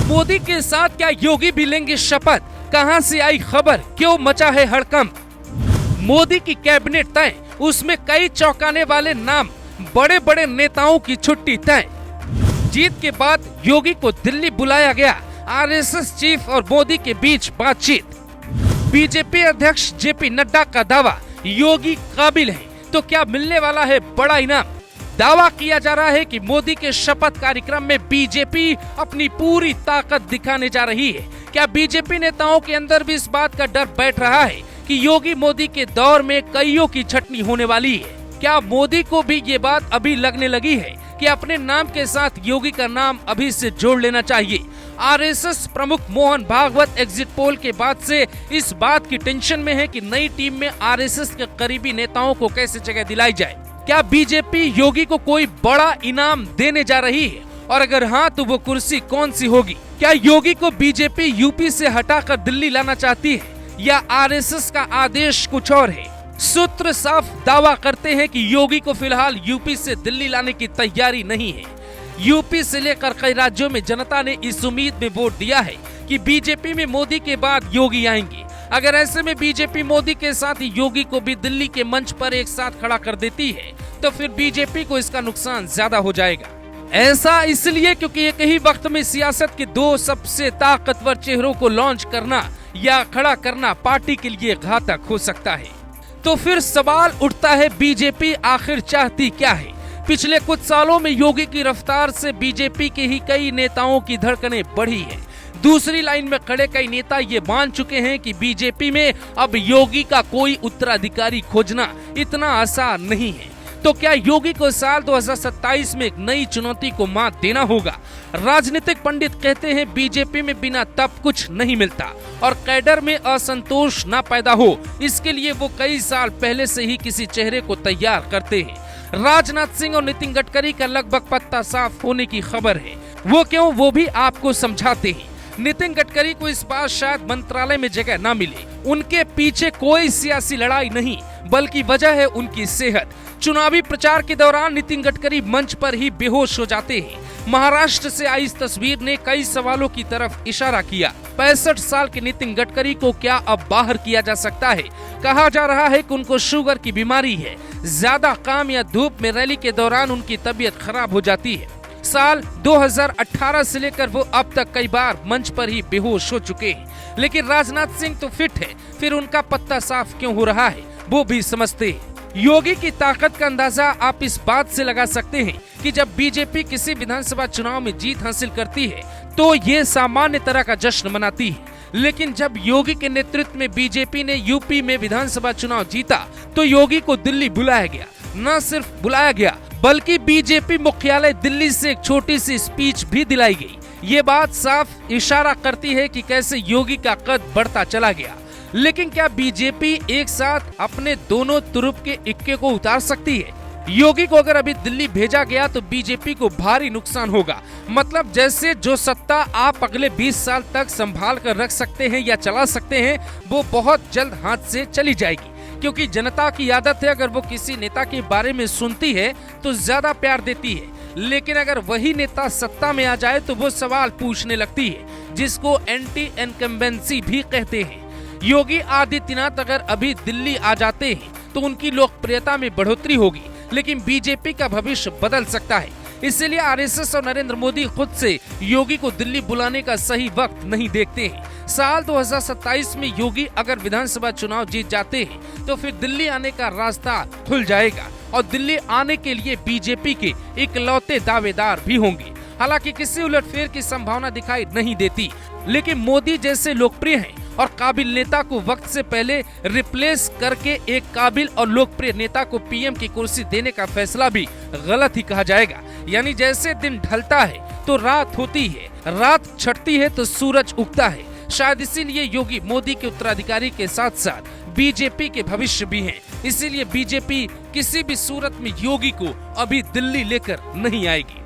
मोदी के साथ क्या योगी भी लेंगे शपथ? कहां से आई खबर, क्यों मचा है हड़कंप? मोदी की कैबिनेट तय, उसमें कई चौंकाने वाले नाम, बड़े बड़े नेताओं की छुट्टी तय। जीत के बाद योगी को दिल्ली बुलाया गया, आरएसएस चीफ और मोदी के बीच बातचीत। बीजेपी अध्यक्ष जेपी नड्डा का दावा, योगी काबिल है, तो क्या मिलने वाला है बड़ा इनाम? दावा किया जा रहा है कि मोदी के शपथ कार्यक्रम में बीजेपी अपनी पूरी ताकत दिखाने जा रही है। क्या बीजेपी नेताओं के अंदर भी इस बात का डर बैठ रहा है कि योगी मोदी के दौर में कईयों की छटनी होने वाली है? क्या मोदी को भी ये बात अभी लगने लगी है कि अपने नाम के साथ योगी का नाम अभी से जोड़ लेना चाहिए? आरएसएस प्रमुख मोहन भागवत एग्जिट पोल के बाद से इस बात की टेंशन में है कि नई टीम में आरएसएस के करीबी नेताओं को कैसे जगह दिलाई जाए। क्या बीजेपी योगी को कोई बड़ा इनाम देने जा रही है, और अगर हाँ तो वो कुर्सी कौन सी होगी? क्या योगी को बीजेपी यूपी से हटाकर दिल्ली लाना चाहती है, या आरएसएस का आदेश कुछ और है? सूत्र साफ दावा करते हैं कि योगी को फिलहाल यूपी से दिल्ली लाने की तैयारी नहीं है। यूपी से लेकर कई राज्यों में जनता ने इस उम्मीद में वोट दिया है कि बीजेपी में मोदी के बाद योगी आएंगे। अगर ऐसे में बीजेपी मोदी के साथ योगी को भी दिल्ली के मंच पर एक साथ खड़ा कर देती है तो फिर बीजेपी को इसका नुकसान ज्यादा हो जाएगा। ऐसा इसलिए क्योंकि एक ही वक्त में सियासत के दो सबसे ताकतवर चेहरों को लॉन्च करना या खड़ा करना पार्टी के लिए घातक हो सकता है। तो फिर सवाल उठता है, बीजेपी आखिर चाहती क्या है? पिछले कुछ सालों में योगी की रफ्तार से बीजेपी के ही कई नेताओं की धड़कनें बढ़ी है। दूसरी लाइन में खड़े कई नेता ये मान चुके हैं कि बीजेपी में अब योगी का कोई उत्तराधिकारी खोजना इतना आसान नहीं है। तो क्या योगी को साल 2027 में एक नई चुनौती को मात देना होगा? राजनीतिक पंडित कहते हैं बीजेपी में बिना तप कुछ नहीं मिलता, और कैडर में असंतोष न पैदा हो इसके लिए वो कई साल पहले से ही किसी चेहरे को तैयार करते हैं। राजनाथ सिंह और नितिन गडकरी का लगभग पत्ता साफ होने की खबर है। वो क्यों, वो भी आपको समझाते हैं। नितिन गडकरी को इस बार शायद मंत्रालय में जगह न मिले। उनके पीछे कोई सियासी लड़ाई नहीं, बल्कि वजह है उनकी सेहत। चुनावी प्रचार के दौरान नितिन गडकरी मंच पर ही बेहोश हो जाते हैं। महाराष्ट्र से आई इस तस्वीर ने कई सवालों की तरफ इशारा किया। 65 साल के नितिन गडकरी को क्या अब बाहर किया जा सकता है? कहा जा रहा है कि उनको शुगर की बीमारी है। ज्यादा काम या धूप में रैली के दौरान उनकी तबीयत खराब हो जाती है। साल 2018 से लेकर वो अब तक कई बार मंच पर ही बेहोश हो चुके हैं। लेकिन राजनाथ सिंह तो फिट है, फिर उनका पत्ता साफ क्यों हो रहा है वो भी समझते हैं। योगी की ताकत का अंदाजा आप इस बात से लगा सकते हैं कि जब बीजेपी किसी विधानसभा चुनाव में जीत हासिल करती है तो ये सामान्य तरह का जश्न मनाती है। लेकिन जब योगी के नेतृत्व में बीजेपी ने यूपी में विधानसभा चुनाव जीता तो योगी को दिल्ली बुलाया गया। न सिर्फ बुलाया गया बल्कि बीजेपी मुख्यालय दिल्ली से एक छोटी सी स्पीच भी दिलाई गई। ये बात साफ इशारा करती है कि कैसे योगी का कद बढ़ता चला गया। लेकिन क्या बीजेपी एक साथ अपने दोनों तुरुप के इक्के को उतार सकती है? योगी को अगर अभी दिल्ली भेजा गया तो बीजेपी को भारी नुकसान होगा। मतलब जैसे जो सत्ता आप अगले 20 साल तक संभाल कर रख सकते हैं या चला सकते हैं वो बहुत जल्द हाथ से चली जाएगी। क्योंकि जनता की आदत है, अगर वो किसी नेता के बारे में सुनती है तो ज्यादा प्यार देती है, लेकिन अगर वही नेता सत्ता में आ जाए तो वो सवाल पूछने लगती है, जिसको एंटी इनकम्बेंसी भी कहते हैं। योगी आदित्यनाथ अगर अभी दिल्ली आ जाते हैं तो उनकी लोकप्रियता में बढ़ोतरी होगी, लेकिन बीजेपी का भविष्य बदल सकता है। इसलिए आरएसएस और नरेंद्र मोदी खुद से योगी को दिल्ली बुलाने का सही वक्त नहीं देखते हैं। साल 2027 में योगी अगर विधानसभा चुनाव जीत जाते हैं तो फिर दिल्ली आने का रास्ता खुल जाएगा, और दिल्ली आने के लिए बीजेपी के इकलौते दावेदार भी होंगे। हालांकि किसी उलटफेर की संभावना दिखाई नहीं देती, लेकिन मोदी जैसे लोकप्रिय हैं और काबिल नेता को वक्त से पहले रिप्लेस करके एक काबिल और लोकप्रिय नेता को पीएम की कुर्सी देने का फैसला भी गलत ही कहा जाएगा। यानी जैसे दिन ढलता है तो रात होती है, रात छटती है तो सूरज उगता है। शायद इसीलिए योगी मोदी के उत्तराधिकारी के साथ साथ बीजेपी के भविष्य भी हैं। इसीलिए बीजेपी किसी भी सूरत में योगी को अभी दिल्ली लेकर नहीं आएगी।